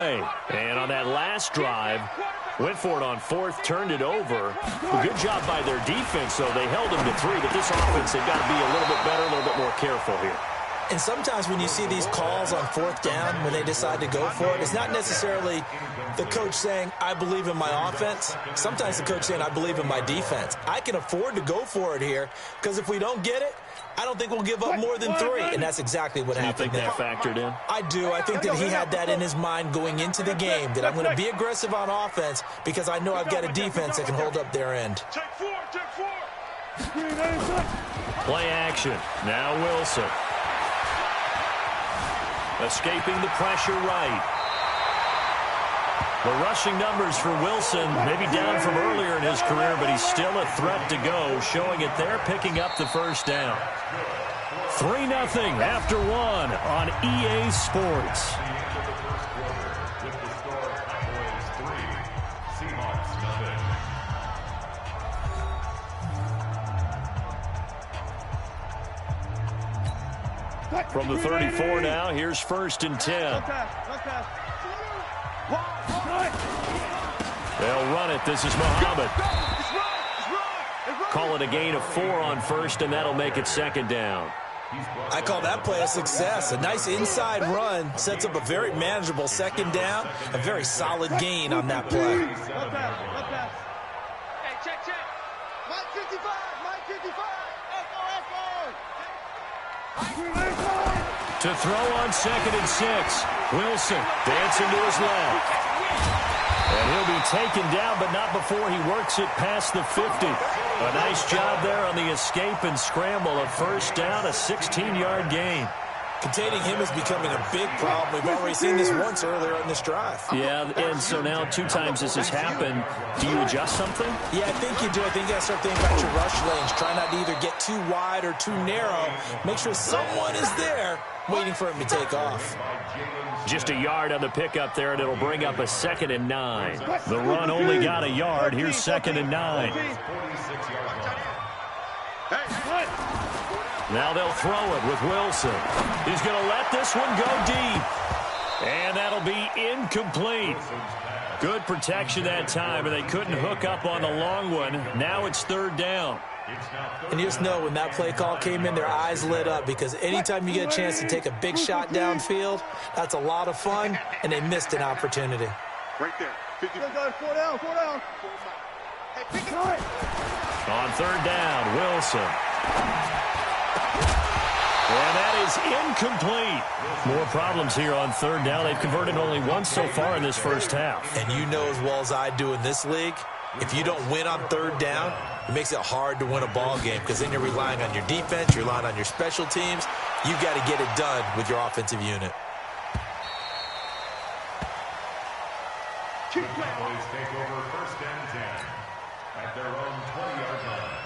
And on that last drive, went for it on fourth, turned it over. Well, good job by their defense, though. They held them to 3, but this offense, they've got to be a little bit better, a little bit more careful here. And sometimes when you see these calls on fourth down, when they decide to go for it, it's not necessarily the coach saying, I believe in my offense. Sometimes the coach saying, I believe in my defense. I can afford to go for it here because if we don't get it, I don't think we'll give up more than 3. And that's exactly what happened there. You think that factored in? I do. I think that he had that in his mind going into the game, that I'm going to be aggressive on offense because I know I've got a defense that can hold up their end. Play action. Now Wilson. Escaping the pressure right. The rushing numbers for Wilson, maybe down from earlier in his career, but he's still a threat to go, showing it there, picking up the first down. 3-0 after 1 on EA Sports. From the 34 now, here's 1st and 10. They'll run it. This is Muhammad. Call it a gain of 4 on 1st, and that'll make it 2nd down. I call that play a success. A nice inside run sets up a very manageable 2nd down. A very solid gain on that play. Hey, check. Mike 55. To throw on 2nd and 6. Wilson dancing to his left. And he'll be taken down, but not before he works it past the 50. A nice job there on the escape and scramble. A 1st down, a 16-yard gain. Containing him is becoming a big problem. We've already seen this once earlier in this drive. Yeah, and so now 2 times this has happened. Do you adjust something? Yeah, I think you do. I think you got to start thinking about your rush lanes. Try not to either get too wide or too narrow. Make sure someone is there waiting for him to take off. Just a yard on the pickup there, and it'll bring up a 2nd and 9. The run only got a yard. Here's 2nd and 9. Now they'll throw it with Wilson. He's going to let this one go deep. And that'll be incomplete. Good protection that time, and they couldn't hook up on the long one. Now it's 3rd down. And you just know when that play call came in, their eyes lit up because anytime you get a chance to take a big shot downfield, that's a lot of fun, and they missed an opportunity. Right there. 4 down. On 3rd down, Wilson. And that is incomplete. More problems here on 3rd down. They've converted only once so far in this first half. And you know as well as I do in this league, if you don't win on 3rd down, it makes it hard to win a ball game because then you're relying on your defense, you're relying on your special teams. You've got to get it done with your offensive unit. Cowboys take over 1st and 10 at their own 20-yard line.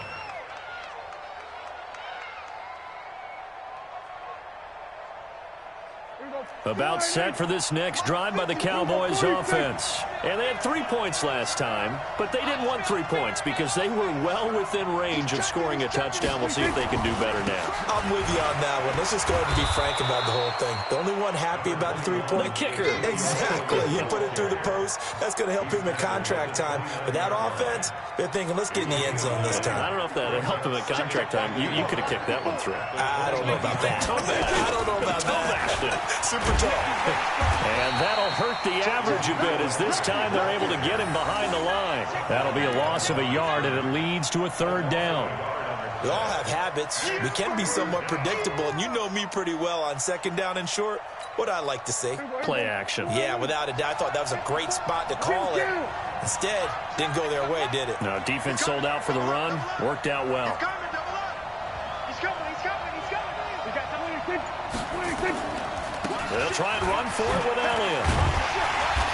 About set for this next drive by the Cowboys offense. And they had 3 points last time, but they didn't want 3 points because they were well within range of scoring a touchdown. We'll see if they can do better now. I'm with you on that one. Let's just go ahead and be frank about the whole thing. The only one happy about the 3-point? The kicker. Exactly. You put it through the post. That's going to help him in contract time. But that offense, they're thinking, let's get in the end zone this time. I don't know if that helped him at contract time. You could have kicked that one through. I don't know about that. I don't know about that. Super tall. And that'll hurt the average a bit as this time they're able to get him behind the line. That'll be a loss of a yard, and it leads to a 3rd down. We all have habits. We can be somewhat predictable, and you know me pretty well on 2nd down and short. What I like to see. Play action. Yeah, without a doubt. I thought that was a great spot to call it. Instead, didn't go their way, did it? No, defense sold out for the run. Worked out well. He's coming. We got 26. They'll try and run for it with Elliott.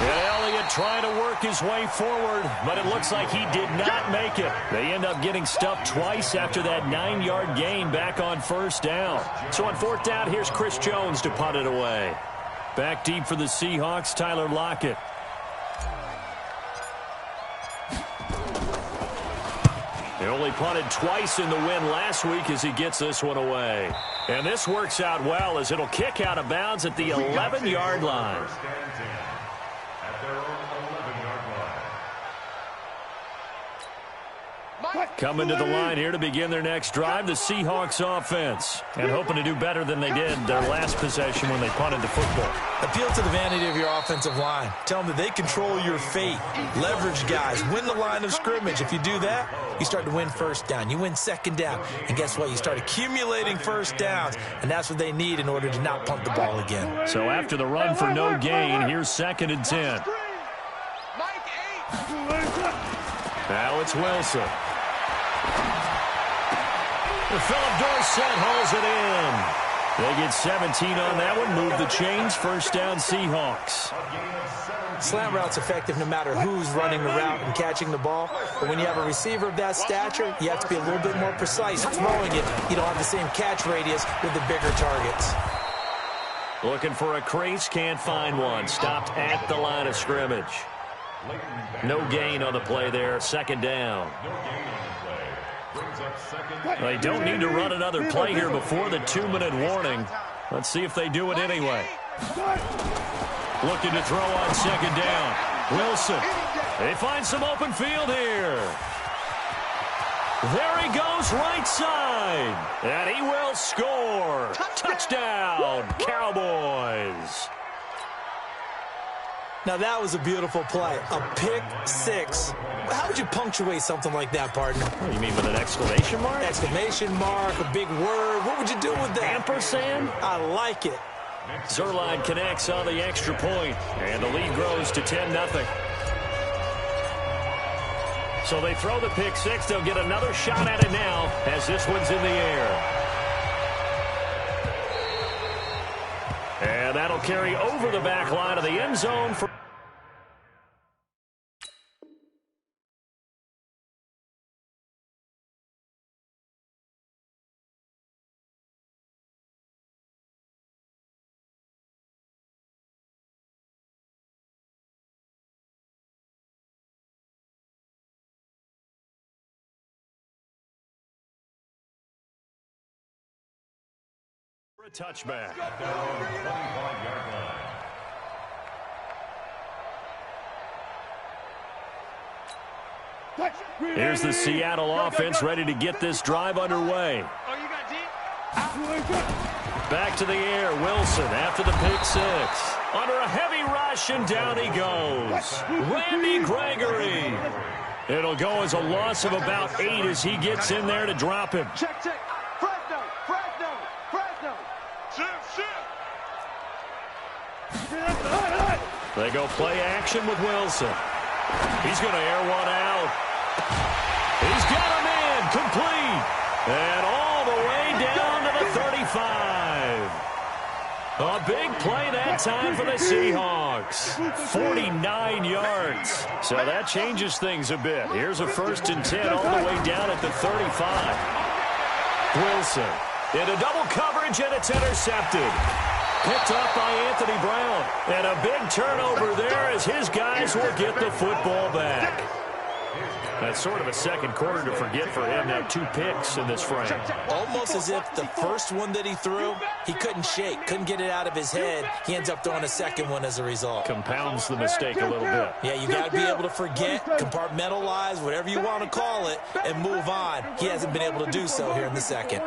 And Elliott trying to work his way forward, but it looks like he did not make it. They end up getting stuffed twice after that 9-yard gain back on 1st down. So on 4th down, here's Chris Jones to punt it away. Back deep for the Seahawks, Tyler Lockett. They only punted twice in the win last week as he gets this one away. And this works out well as it'll kick out of bounds at the 11-yard line. Coming to the line here to begin their next drive, the Seahawks offense. And hoping to do better than they did their last possession when they punted the football. Appeal to the vanity of your offensive line. Tell them that they control your fate. Leverage guys. Win the line of scrimmage. If you do that, you start to win first down. You win second down. And guess what? You start accumulating first downs. And that's what they need in order to not punt the ball again. So after the run for no gain, here's 2nd and 10. Now it's Wilson. Philip Dorsett hauls it in. They get 17 on that one. Move the chains. First down, Seahawks. Slant route's effective no matter who's running the route and catching the ball. But when you have a receiver of that stature, you have to be a little bit more precise. Throwing it, you don't have the same catch radius with the bigger targets. Looking for a crease, can't find one. Stopped at the line of scrimmage. No gain on the play there. 2nd down. They don't need to run another play here before the 2-minute warning. Let's see if they do it anyway. Looking to throw on 2nd down. Wilson. They find some open field here. There he goes, right side. And he will score. Touchdown, Cowboys. Now, that was a beautiful play. A pick six. How would you punctuate something like that, partner? What, you mean with an exclamation mark? Exclamation mark, a big word. What would you do with that? Ampersand? I like it. Zerline connects on the extra point, and the lead grows to 10-0. So they throw the pick six. They'll get another shot at it now as this one's in the air. And that'll carry over the back line of the end zone for... a touchback. Here's the Seattle offense ready to get this drive underway. Back to the air, Wilson after the pick six. Under a heavy rush, and down he goes. Randy Gregory. It'll go as a loss of about 8 as he gets in there to drop him. Check. Fresno. They go play action with Wilson. He's going to air one out. He's got him in, complete. And all the way down to the 35. A big play that time for the Seahawks. 49 yards. So that changes things a bit. Here's a 1st and 10 all the way down at the 35. Wilson into double coverage, and it's intercepted. Picked up by Anthony Brown. And a big turnover there as his guys will get the football back. That's sort of a second quarter to forget for him. Now 2 picks in this frame. Almost as if the first one that he threw, he couldn't shake, couldn't get it out of his head. He ends up throwing a second one as a result. Compounds the mistake a little bit. Yeah, you got to be able to forget, compartmentalize, whatever you want to call it, and move on. He hasn't been able to do so here in the second.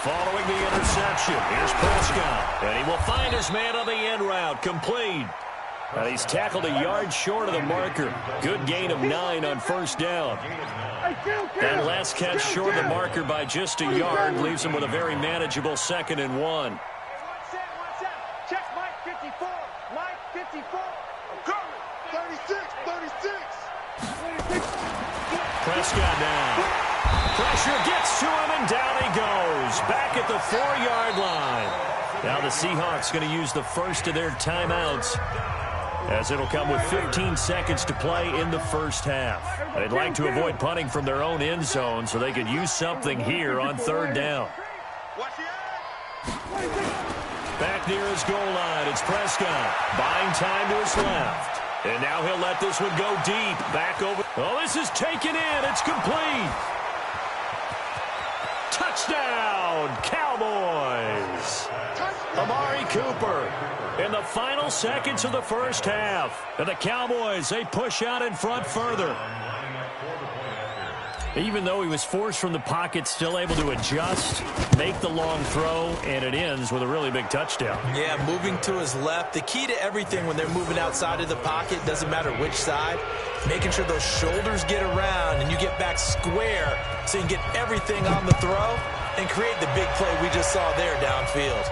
Following the interception, here's Prescott. And he will find his man on the end route, complete. And he's tackled a yard short of the marker. Good gain of 9 on 1st down. And last catch short of the marker by just a yard leaves him with a very manageable 2nd and 1. Check Mike 54. Mike 54. I'm coming. 36. Prescott now. Pressure gets to him, and down he goes. Back at the 4-yard line. Now the Seahawks going to use the first of their timeouts, as it'll come with 15 seconds to play in the first half. They'd like to avoid punting from their own end zone so they could use something here on 3rd down. Back near his goal line, it's Prescott. Buying time to his left. And now he'll let this one go deep. Back over. Oh, this is taken in. It's complete. Touchdown, Cowboys. Amari Cooper in the final seconds of the first half. And the Cowboys, they push out in front further. Even though he was forced from the pocket, still able to adjust, make the long throw, and it ends with a really big touchdown. Yeah, moving to his left. The key to everything when they're moving outside of the pocket, doesn't matter which side, making sure those shoulders get around and you get back square so you can get everything on the throw and create the big play we just saw there downfield.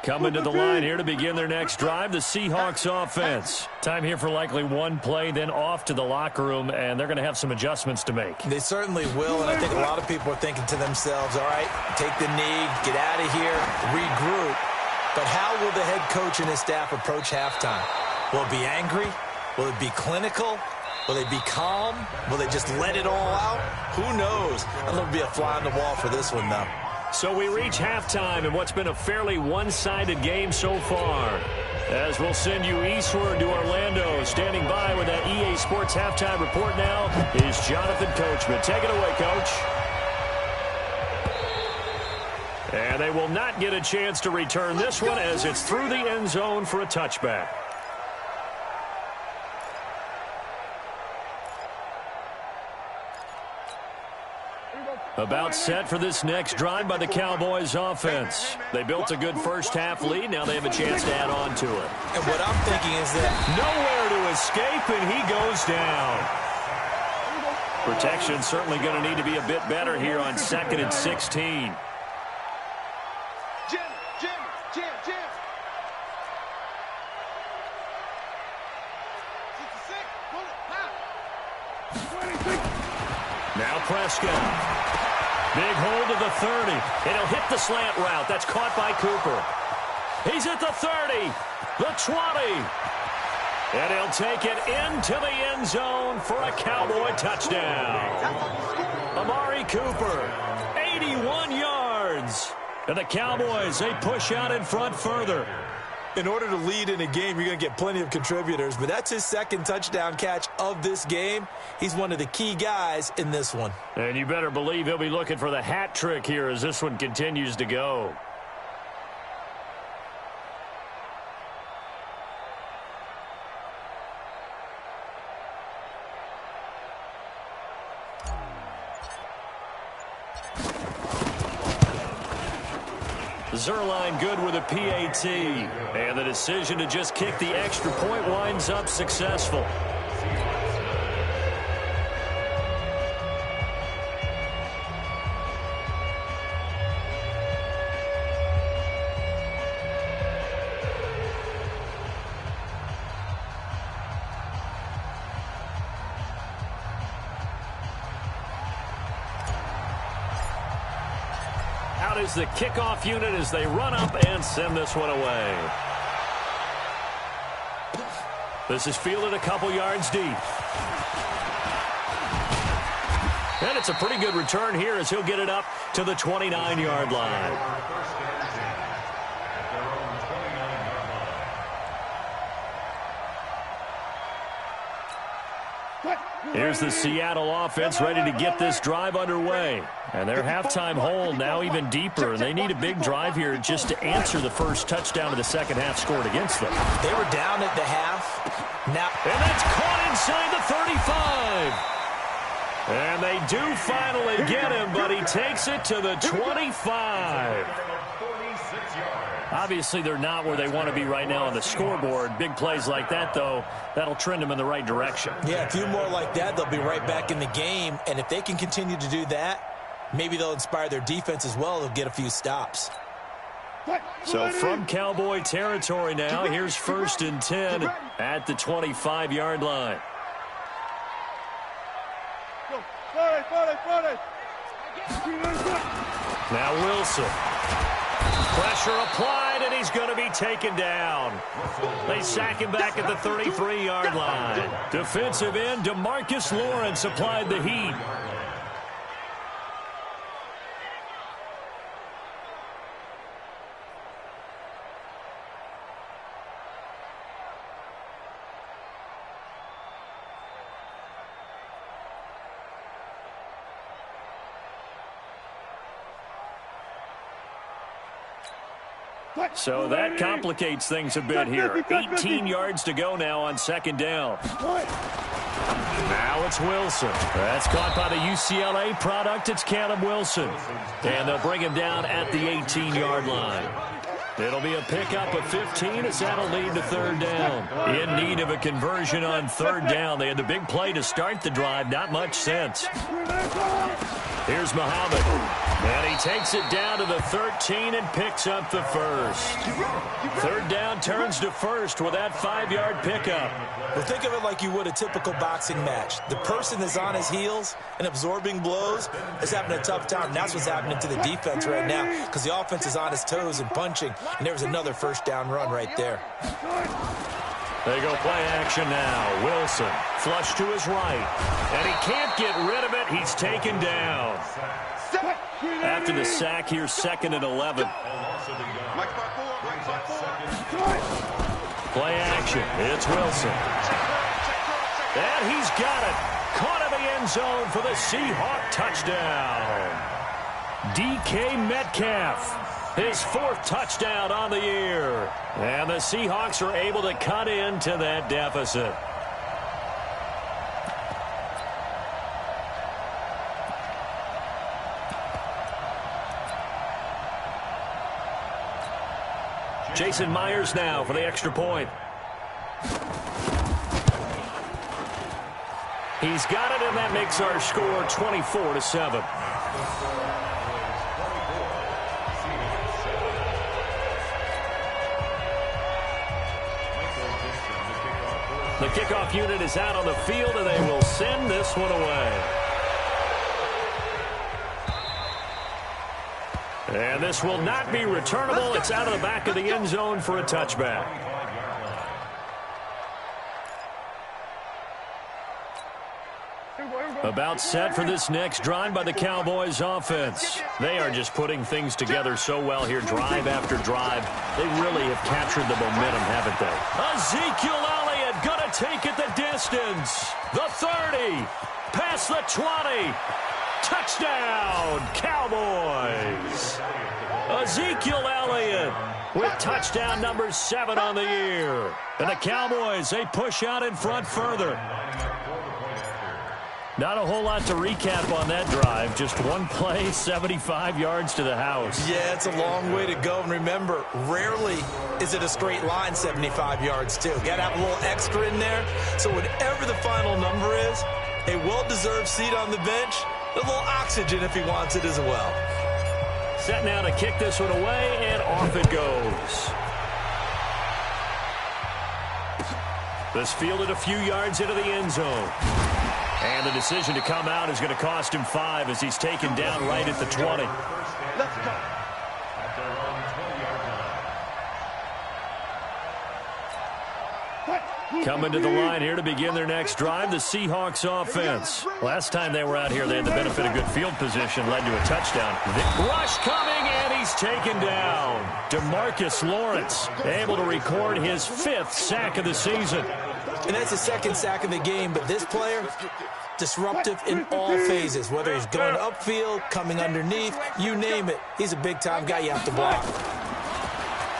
Coming to the line here to begin their next drive, the Seahawks offense. Time here for likely one play, then off to the locker room, and they're going to have some adjustments to make. They certainly will, and I think a lot of people are thinking to themselves, all right, take the knee, get out of here, regroup. But how will the head coach and his staff approach halftime? Will it be angry? Will it be clinical? Will they be calm? Will they just let it all out? Who knows? I think it'll be a fly on the wall for this one, though. So we reach halftime in what's been a fairly one-sided game so far. As we'll send you eastward to Orlando. Standing by with that EA Sports halftime report now is Jonathan Coachman. Take it away, Coach. And they will not get a chance to return this one as it's through the end zone for a touchback. About set for this next drive by the Cowboys offense. They built a good first half lead. Now they have a chance to add on to it. And what I'm thinking is that nowhere to escape, and he goes down. Protection certainly going to need to be a bit better here on 2nd and 16. Jim. Now Prescott. Big hold of the 30. And he'll hit the slant route. That's caught by Cooper. He's at the 30. The 20. And he'll take it into the end zone for a Cowboy touchdown. Amari Cooper, 81 yards. And the Cowboys, they push out in front further. in order to lead in a game, you're going to get plenty of contributors. But that's his second touchdown catch of this game. He's one of the key guys in this one. And you better believe he'll be looking for the hat trick here as this one continues to go. Zerline good with a PAT. And the decision to just kick the extra point winds up successful. Is the kickoff unit as they run up and send this one away. This is fielded a couple yards deep. And it's a pretty good return here as he'll get it up to the 29-yard line. Here's the Seattle offense ready to get this drive underway. And their halftime hole now even deeper. And they need a big drive here just to answer the first touchdown of the second half scored against them. They were down at the half. Now, and that's caught inside the 35. And they do finally get him, but he takes it to the 25. Obviously, they're not where they want to be right now on the scoreboard. Big plays like that, though, that'll trend them in the right direction. Yeah, a few more like that, they'll be right back in the game. And if they can continue to do that, maybe they'll inspire their defense as well. They'll get a few stops. So from Cowboy territory now, here's 1st and 10 at the 25-yard line. Now Wilson. Pressure applied, and he's going to be taken down. They sack him back at the 33-yard line. Defensive end DeMarcus Lawrence applied the heat. So that complicates things a bit here. 18 yards to go now on second down. Now it's Wilson. That's caught by the UCLA product. It's Caleb Wilson. And they'll bring him down at the 18-yard line. It'll be a pickup of 15 as that'll lead to third down. In need of a conversion on third down. They had the big play to start the drive. Not much sense. Here's Muhammad. And he takes it down to the 13 and picks up the first. Third down turns to first with that 5-yard pickup. Well, think of it like you would a typical boxing match. The person is on his heels and absorbing blows is having a tough time. That's what's happening to the defense right now because the offense is on his toes and punching. And there's another first down run right there. They go play action now. Wilson, flush to his right. And he can't get rid of it. He's taken down. After the sack here, 2nd and 11. Play action. It's Wilson. And he's got it. Caught in the end zone for the Seahawk touchdown. DK Metcalf. His 4th touchdown on the year. And the Seahawks are able to cut into that deficit. Jason Myers now for the extra point. He's got it, and that makes our score 24-7. The kickoff unit is out on the field, and they will send this one away. And this will not be returnable. It's out of the back of the end zone for a touchback. About set for this next drive by the Cowboys offense. They are just putting things together so well here, drive after drive. They really have captured the momentum, haven't they? Ezekiel Elliott going to take it the distance. The 30, past the 20. Touchdown, Cowboys. Ezekiel Elliott with touchdown number 7 on the year. And the Cowboys, they push out in front further. Not a whole lot to recap on that drive. Just one play, 75 yards to the house. Yeah, it's a long way to go. And remember, rarely is it a straight line 75 yards, too. Got to have a little extra in there. So whatever the final number is, a well-deserved seat on the bench, a little oxygen if he wants it as well. Set now to kick this one away, and off it goes. This fielded a few yards into the end zone. And the decision to come out is going to cost him 5 as he's taken down right at the 20. Let's go. Coming to the line here to begin their next drive, the Seahawks offense. Last time they were out here, they had the benefit of good field position, led to a touchdown. The rush coming, and he's taken down. DeMarcus Lawrence able to record his 5th sack of the season. And that's the 2nd sack of the game, but this player, disruptive in all phases, whether he's going upfield, coming underneath, you name it. He's a big-time guy you have to block.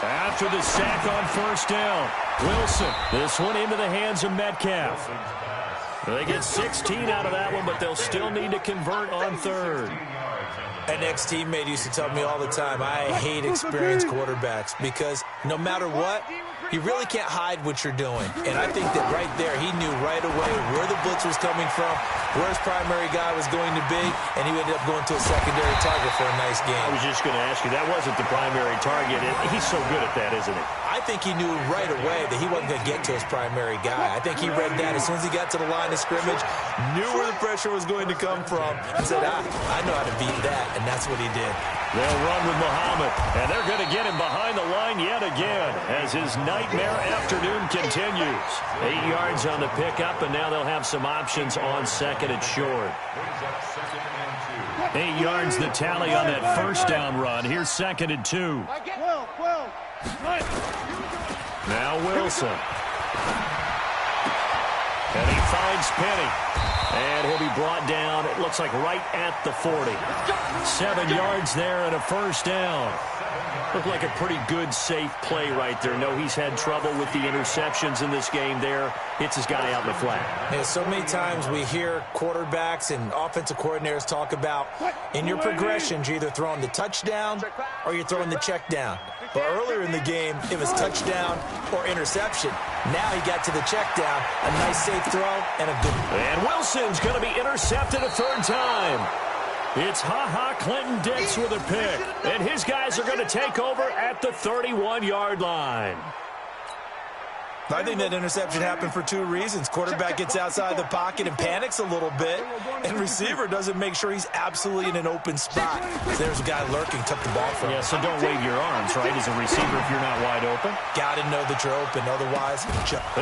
After the sack on first down, Wilson, this one into the hands of Metcalf. They get 16 out of that one, but they'll still need to convert on third. An ex-teammate used to tell me all the time, I hate experienced quarterbacks because no matter what, you really can't hide what you're doing. And I think that right there, he knew right away where the blitz was coming from, where his primary guy was going to be, and he ended up going to a secondary target for a nice game. I was just going to ask you, that wasn't the primary target. He's so good at that, isn't he? I think he knew right away that he wasn't going to get to his primary guy. I think he read that as soon as he got to the line of scrimmage, knew where the pressure was going to come from, and said, I know how to beat that, and that's what he did. They'll run with Muhammad, and they're going to get him behind the line yet again as his nightmare afternoon continues. 8 yards on the pickup, and now they'll have some options on second and short. 8 yards the tally on that first down run. Here's 2nd and 2. Now Wilson. And he finds Penny. And he'll be brought down, it looks like right at the 40. 7 yards there and a first down. Looked like a pretty good, safe play right there. No, he's had trouble with the interceptions in this game there. Hits his guy out in the flat. Yeah, so many times we hear quarterbacks and offensive coordinators talk about in your progressions, you're either throwing the touchdown or you're throwing the check down. But earlier in the game, it was touchdown or interception. Now he got to the check down, a nice safe throw, and a good one. And Wilson's going to be intercepted a third time. It's Clinton Dix with a pick. And his guys are going to take over at the 31-yard line. I think that interception happened for two reasons. Quarterback gets outside the pocket and panics a little bit, and receiver doesn't make sure he's absolutely in an open spot. So there's a guy lurking, took the ball from him. Yeah, so don't wave your arms, right, as a receiver if you're not wide open. Got to know that you're open, otherwise.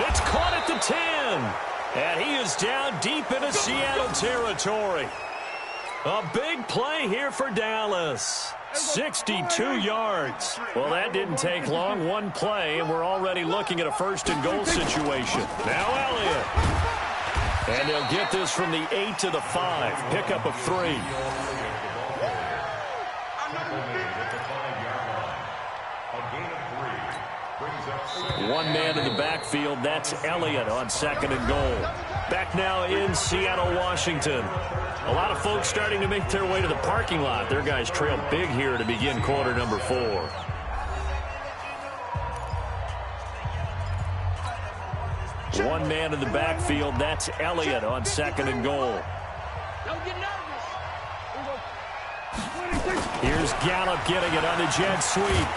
It's caught at the 10, and he is down deep into Seattle territory. A big play here for Dallas. 62 yards. Well, that didn't take long. One play, and we're already looking at a first-and-goal situation. Now Elliott. And they'll get this from the 8 to the 5. Pickup of 3. One man in the backfield. That's Elliott on 2nd and goal. Back now in Seattle, Washington. A lot of folks starting to make their way to the parking lot. Their guys trail big here to begin quarter number 4. One man in the backfield. That's Elliott on 2nd and goal. Here's Gallup getting it on the jet sweep.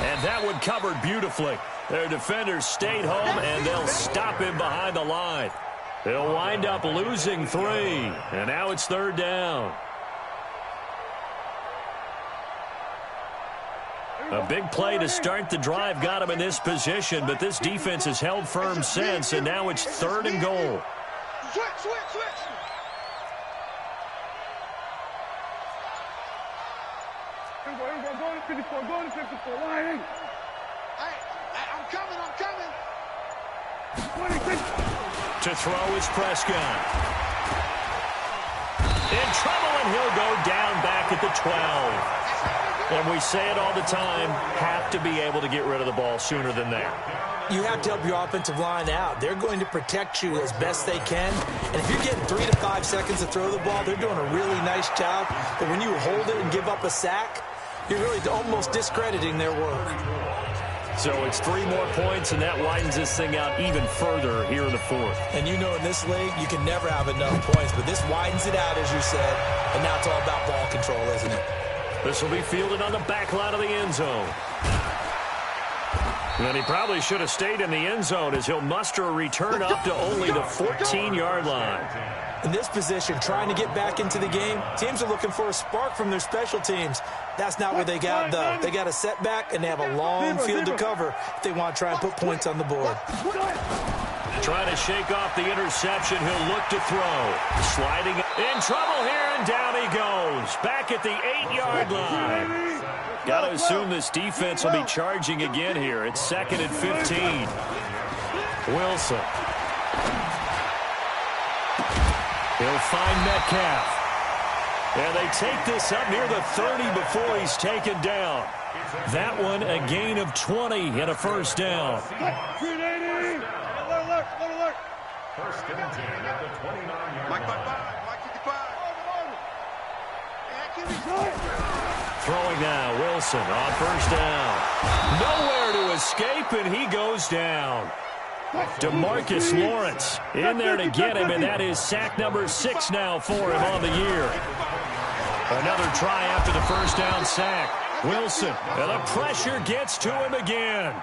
And that one covered beautifully. Their defenders stayed home, and they'll stop him behind the line. They'll wind up losing 3, and now it's 3rd down. A big play to start the drive got him in this position, but this defense has held firm since, and now it's 3rd and goal. Switch. Go to 54, Ryan. I'm coming. 26. To throw is Prescott. In trouble, and he'll go down back at the 12. And we say it all the time, have to be able to get rid of the ball sooner than that. You have to help your offensive line out. They're going to protect you as best they can. And if you're getting 3 to 5 seconds to throw the ball, they're doing a really nice job. But when you hold it and give up a sack, you're really almost discrediting their work. So it's 3 more points, and that widens this thing out even further here in the 4th. And you know in this league, you can never have enough points, but this widens it out, as you said, and now it's all about ball control, isn't it? This will be fielded on the back line of the end zone. And he probably should have stayed in the end zone as he'll muster a return up to only the 14-yard line. In this position, trying to get back into the game, teams are looking for a spark from their special teams. That's not what they got, though. They got a setback, and they have a long field to cover if they want to try and put points on the board. Trying to shake off the interception. He'll look to throw. Sliding in trouble here, and down he goes. Back at the 8-yard line. Got to assume this defense will be charging again here. It's 2nd and 15. Wilson. He'll find Metcalf. And they take this up near the 30 before he's taken down. That one a gain of 20 and a first down. First and 10 at the 29-yard line. Throwing now, Wilson on first down. Nowhere to escape, and he goes down. DeMarcus Lawrence in there to get him, and that is sack number 6 now for him on the year. Another try after the first down sack. Wilson, and the pressure gets to him again.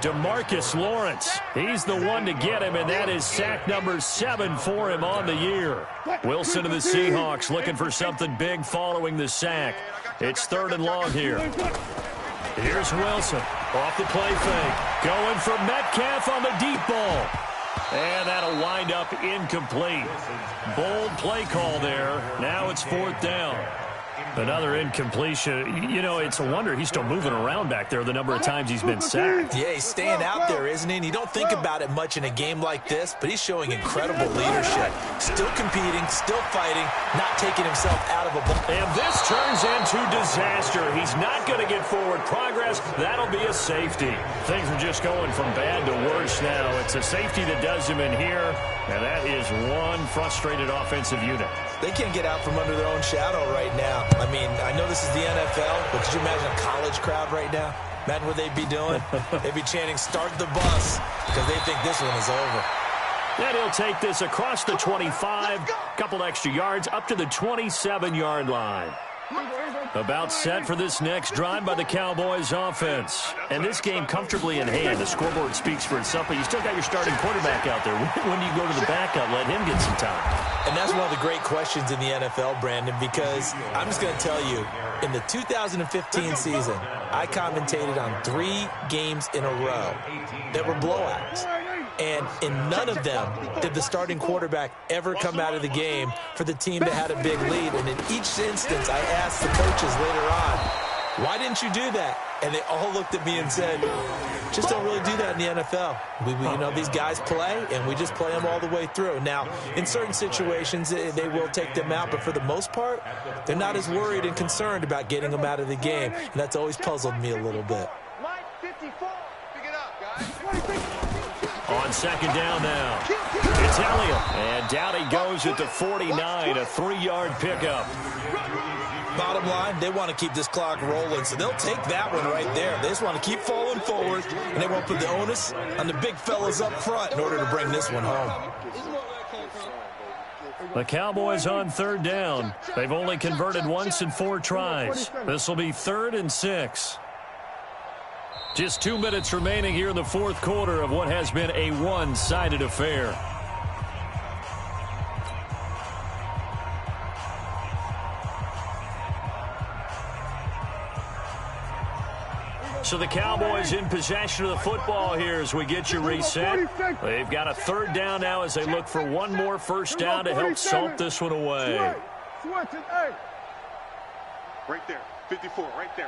DeMarcus Lawrence, he's the one to get him, and that is sack number 7 for him on the year. Wilson of the Seahawks looking for something big following the sack. It's 3rd and long here. Here's Wilson off the play fake. Going for Metcalf on the deep ball. And that'll wind up incomplete. Bold play call there. Now it's 4th down. Another incompletion. You know, it's a wonder he's still moving around back there the number of times he's been sacked. Yeah, he's staying out there, isn't he? And you don't think about it much in a game like this, but he's showing incredible leadership. Still competing, still fighting, not taking himself out of a ball. And this turns into disaster. He's not going to get forward progress. That'll be a safety. Things are just going from bad to worse now. It's a safety that does him in here, and that is one frustrated offensive unit. They can't get out from under their own shadow right now. I mean, I know this is the NFL, but could you imagine a college crowd right now? Imagine what they'd be doing. They'd be chanting, "Start the bus," because they think this one is over. And he'll take this across the 25, couple extra yards, up to the 27-yard line. About set for this next drive by the Cowboys offense. And this game comfortably in hand. The scoreboard speaks for itself, but you still got your starting quarterback out there. When do you go to the backup, let him get some time? And that's one of the great questions in the NFL, Brandon, because I'm just going to tell you, in the 2015 season, I commentated on 3 games in a row that were blowouts. And in none of them did the starting quarterback ever come out of the game for the team that had a big lead. And in each instance, I asked the coaches later on, "Why didn't you do that?" And they all looked at me and said, "Just don't really do that in the NFL. You know, these guys play, and we just play them all the way through." Now, in certain situations, they will take them out, but for the most part, they're not as worried and concerned about getting them out of the game. And that's always puzzled me a little bit. On second down now, it's Elliott. And down he goes at the 49, a 3-yard pickup. Bottom line, they want to keep this clock rolling, so they'll take that one right there. They just want to keep falling forward, and they won't put the onus on the big fellas up front in order to bring this one home. The Cowboys on third down. They've only converted once in 4 tries. This will be 3rd and 6. Just 2 minutes remaining here in the fourth quarter of what has been a one-sided affair. So the Cowboys in possession of the football here as we get you reset. They've got a 3rd down now as they look for one more first down to help salt this one away. Right there, 54, right there.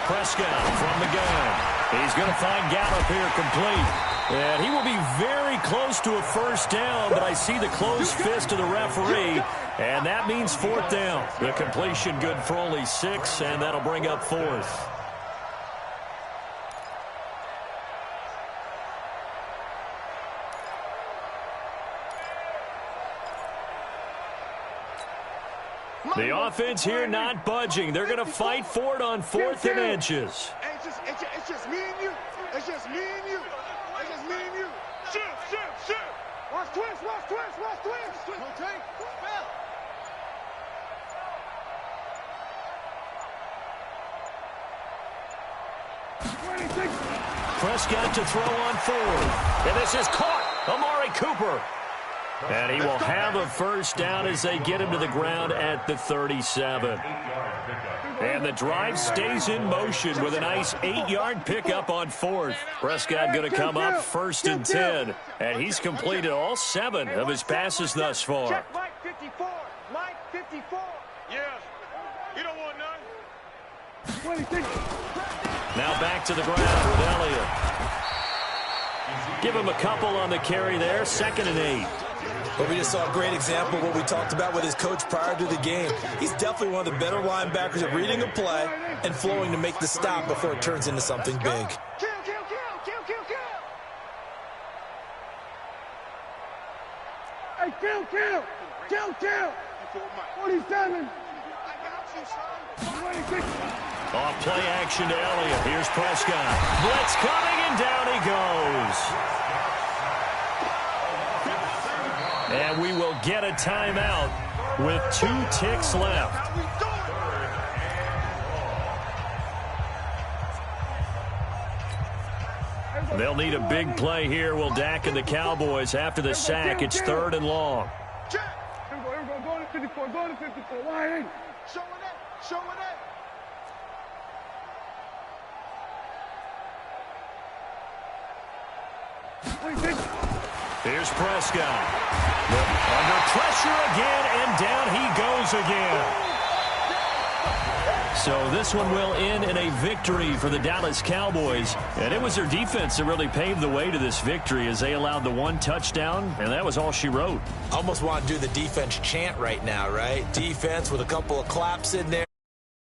Prescott from the gun. He's going to find Gallup here complete. And he will be very close to a first down, but I see the closed fist of the referee, and that means 4th down. The completion good for only 6, and that'll bring up 4th. The offense here not budging. They're going to fight for it on 4th and inches. It's just me and you. It's just me and you. Shoot. Watch twist. Rotate. Prescott to throw on 4th. And this is caught. Amari Cooper. And he will have a first down as they get him to the ground at the 37. And the drive stays in motion with a nice 8-yard pickup on 4th. Prescott going to come up 1st and 10. And he's completed all 7 of his passes thus far. Check Mike 54. Yeah. You don't want none. Now back to the ground with Elliott. Give him a couple on the carry there. 2nd and 8. But we just saw a great example of what we talked about with his coach prior to the game. He's definitely one of the better linebackers at reading a play and flowing to make the stop before it turns into something big. Kill. Hey, kill. 47. Off play action to Elliott. Here's Prescott. Blitz coming, and down he goes. And we will get a timeout with 2 ticks left. They'll need a big play here. Will Dak and the Cowboys after the sack. It's 3rd and long. Here we go. Go to 54. Why ain't? Show it. Here's Prescott. Under pressure again, and down he goes again. So this one will end in a victory for the Dallas Cowboys. And it was their defense that really paved the way to this victory as they allowed the one touchdown, and that was all she wrote. Almost want to do the defense chant right now, right? Defense with a couple of claps in there.